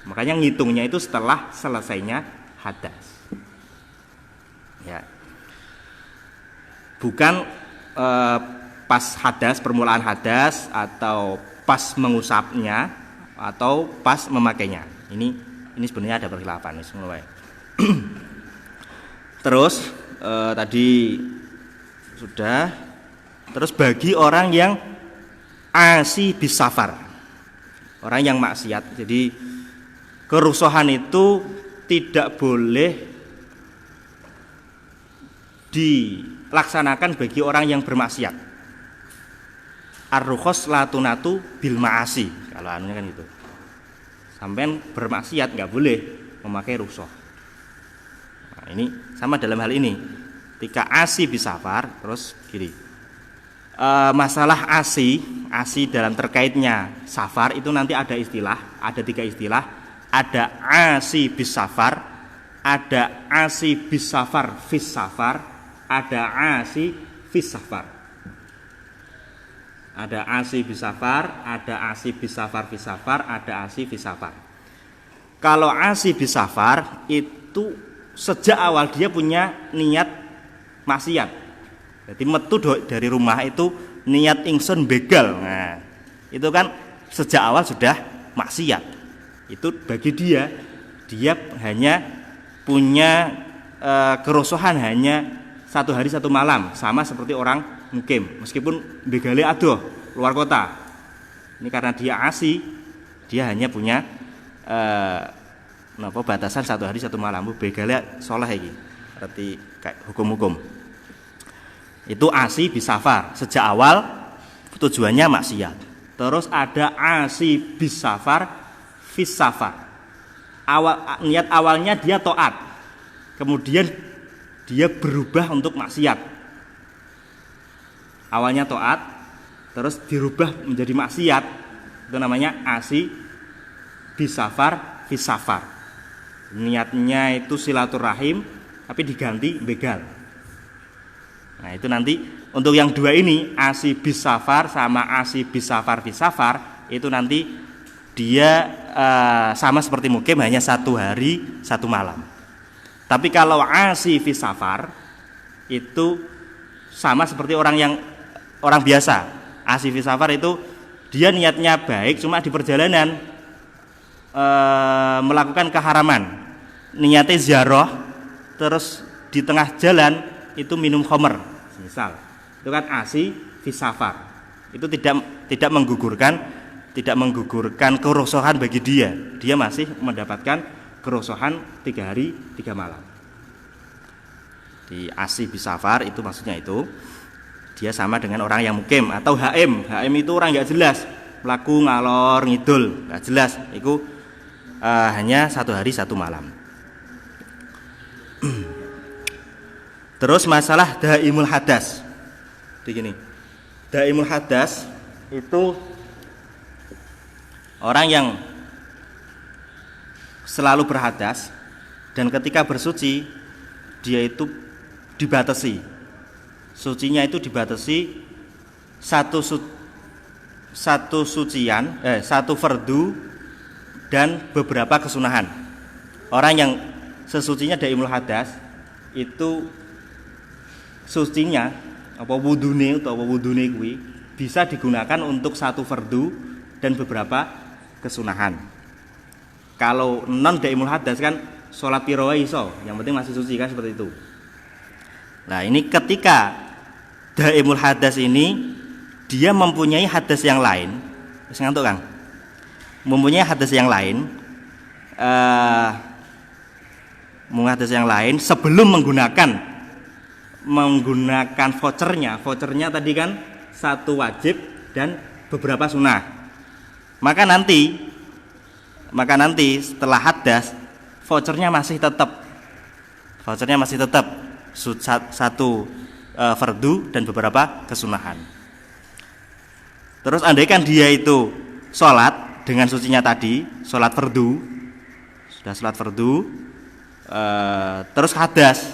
Makanya ngitungnya itu setelah selesainya hadas. Ya. Bukan pas hadas, permulaan hadas, atau pas mengusapnya, atau pas memakainya. Ini sebenarnya ada perkhilafan mulai. Terus tadi sudah. Terus bagi orang yang asi bisafar, orang yang maksiat. Jadi kerusuhan itu tidak boleh dilaksanakan bagi orang yang bermaksiat. ar-rukhas la tunatu bil ma'asi. Kalau anunya kan gitu. Sampean bermaksiat nggak boleh memakai rukhsah. Nah, ini sama dalam hal ini. Ketika asi bisafar, terus gini. Masalah asi dalam terkaitnya safar itu nanti ada istilah, ada 3 istilah. Ada asi bisafar, ada asi bisafar fis safar, ada asi fis safar. Ada asi bisafar, ada asi bisafar fis safar, ada asi fis safar. Kalau asi bisafar itu sejak awal dia punya niat maksiat. Jadi metu dari rumah itu niat ingsun begal. Nah, itu kan sejak awal sudah maksiat. Itu bagi dia hanya punya kerusuhan hanya 1 hari 1 malam, sama seperti orang mukim. Meskipun begale adoh luar kota. Ini karena dia asi, dia hanya punya batasan 1 hari 1 malam. Begale soleh iki. Berarti kayak hukum-hukum. Itu asi bisafar, sejak awal tujuannya maksiat. Terus ada asi bisafar fis safar. Niat awalnya dia taat, kemudian dia berubah untuk maksiat. Awalnya taat, terus dirubah menjadi maksiat. Itu namanya asi bisafar fis safar. Niatnya itu silaturahim, tapi diganti begal. Nah itu nanti untuk yang 2 ini asi bisafar sama asi bisafar fis safar itu nanti dia sama seperti mukim, hanya 1 hari 1 malam. Tapi kalau asi fis safar itu sama seperti orang biasa. Asi fis safar itu dia niatnya baik, cuma di perjalanan melakukan keharaman. Niatnya ziarah, terus di tengah jalan itu minum khamr. Misal, itu kan asi fis safar. Itu tidak menggugurkan kerusuhan bagi dia. Dia masih mendapatkan kerusuhan 3 hari 3 malam. Di asi bisafar itu maksudnya itu dia sama dengan orang yang mukim atau HM. HM itu orang nggak jelas, melaku ngalor ngidul, nggak jelas. Itu hanya 1 hari 1 malam. Terus masalah daimul hadas. Begini. Daimul hadas itu orang yang selalu berhadas dan ketika bersuci dia itu dibatasi. Sucinya itu dibatasi satu sucian, 1 fardu dan beberapa kesunahan. Orang yang sesucinya daimul hadas itu sucinya wudune kuwi bisa digunakan untuk 1 fardu dan beberapa kesunahan. Kalau non daimul hadas kan sholat tirowe iso, yang penting masih suci kan, seperti itu. Nah ini ketika daimul hadas ini dia mempunyai hadas yang lain, ngantuk Kang, mempunyai hadas yang lain, sebelum menggunakan vouchernya tadi kan 1 wajib dan beberapa sunnah. Maka nanti setelah hadas vouchernya masih tetap 1 fardu dan beberapa kesunahan. Terus andaikan dia itu sholat dengan sucinya tadi, sholat fardu, sudah sholat fardu, terus hadas,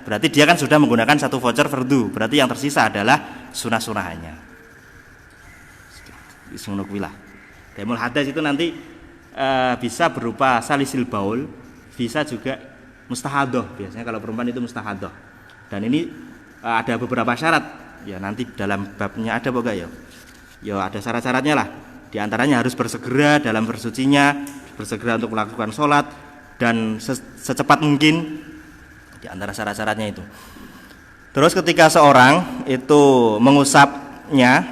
berarti dia kan sudah menggunakan 1 voucher fardu, berarti yang tersisa adalah sunah-sunahannya. Daimul hadas itu nanti bisa berupa salisil baul, bisa juga mustahadoh. Biasanya kalau perempuan itu mustahadoh. Dan ini ada beberapa syarat. Ya nanti dalam babnya ada pokoknya ya. Ya ada syarat-syaratnya lah. Di antaranya harus bersegera dalam bersucinya, bersegera untuk melakukan sholat dan secepat mungkin. Di antara syarat-syaratnya itu. Terus ketika seorang itu mengusapnya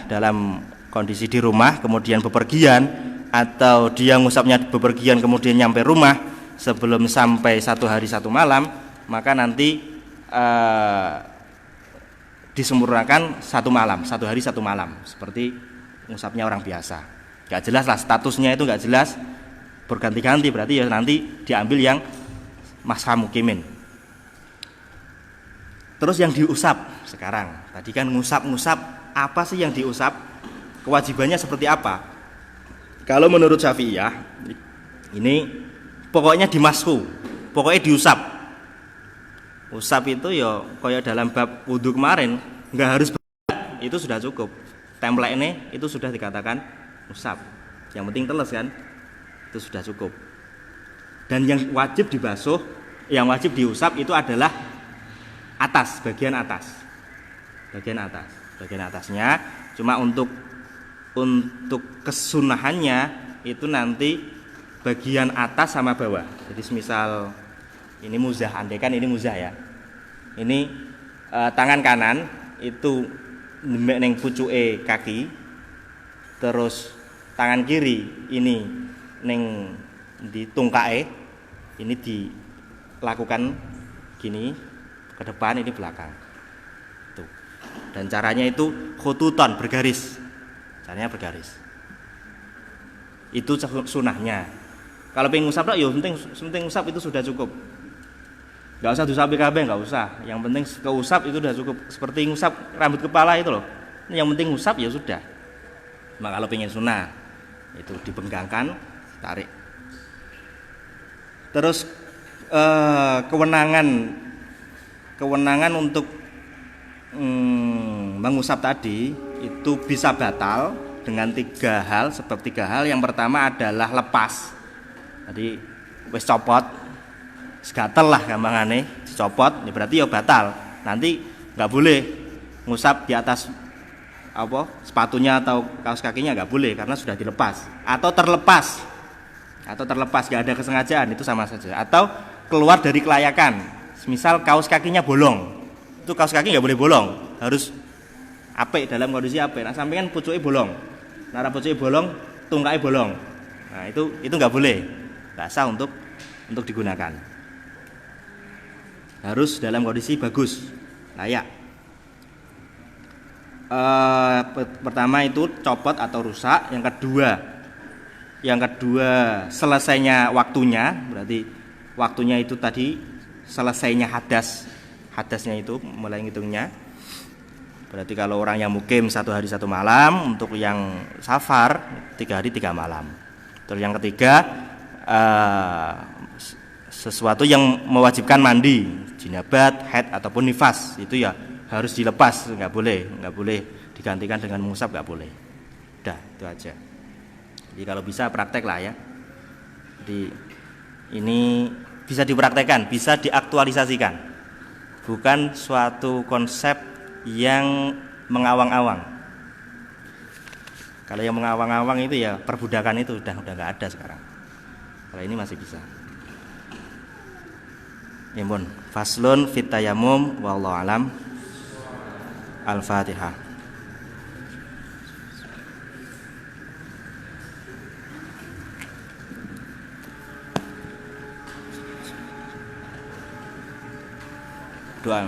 dalam kondisi di rumah kemudian bepergian, atau dia mengusapnya bepergian kemudian nyampe rumah sebelum sampai 1 hari 1 malam, maka nanti disempurnakan 1 malam, 1 hari 1 malam, seperti ngusapnya orang biasa. Gak jelas lah statusnya itu, gak jelas, berganti-ganti, berarti ya nanti diambil yang masha mukimin. Terus yang diusap sekarang, tadi kan ngusap-ngusap, apa sih yang diusap? Kewajibannya seperti apa? Kalau menurut Syafi'iyah, ini pokoknya dimashu, pokoknya diusap. Usap itu ya kayak dalam bab wudhu kemarin, nggak harus berat, itu sudah cukup. Template ini itu sudah dikatakan usap. Yang penting teles kan, itu sudah cukup. Dan yang wajib dibasuh, yang wajib diusap itu adalah atas, bagian atas. Bagian atasnya. Cuma untuk kesunahannya itu nanti bagian atas sama bawah. Jadi semisal ini muzah, andaikan ini muzah ya. Ini tangan kanan itu nembek neng pucuke kaki. Terus tangan kiri ini neng di tungkae. Ini dilakukan gini ke depan, ini belakang. Tuh. Dan caranya itu khututon, bergaris. Caranya bergaris. Itu sunahnya. Kalau pengen ngusap ya penting ngusap itu sudah cukup. Gak usah diusapi kabeh, gak usah. Yang penting keusap itu sudah cukup. Seperti ngusap rambut kepala itu loh. Yang penting ngusap ya sudah. Maka kalau pengen sunah itu dipenggangkan, tarik. Terus kewenangan untuk mengusap tadi itu bisa batal dengan 3 hal, sebab 3 hal. Yang pertama adalah lepas. Jadi wis copot, segatel lah gampangane, dicopot, ya berarti ya batal. Nanti nggak boleh ngusap di atas sepatunya atau kaos kakinya, nggak boleh karena sudah dilepas. Atau terlepas nggak ada kesengajaan, itu sama saja. Atau keluar dari kelayakan, misal kaos kakinya bolong, itu kaos kaki nggak boleh bolong, harus apik, dalam kondisi apik. Nah sampai kan pucuke bolong, nara pucuke bolong, tungkai bolong, nah itu nggak boleh, nggak sah untuk digunakan. Harus dalam kondisi bagus, layak. Pertama itu copot atau rusak. Yang kedua selesainya waktunya, berarti waktunya itu tadi selesainya hadasnya itu mulai ngitungnya. Berarti kalau orang yang mukim 1 hari 1 malam, untuk yang safar 3 hari 3 malam. Terus yang ketiga sesuatu yang mewajibkan mandi, jinabat, haid ataupun nifas, itu ya harus dilepas, nggak boleh digantikan dengan mengusap, nggak boleh. Udah, itu aja. Jadi kalau bisa praktek lah ya. Jadi ini bisa dipraktekkan, bisa diaktualisasikan. Bukan suatu konsep yang mengawang-awang. Kalau yang mengawang-awang itu ya perbudakan, itu udah nggak ada sekarang. Kalau ini masih bisa. Ya pun, faslun fit tayammum wallahu alam. Al-Fatihah. Doa.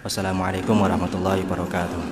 Wassalamualaikum warahmatullahi wabarakatuh.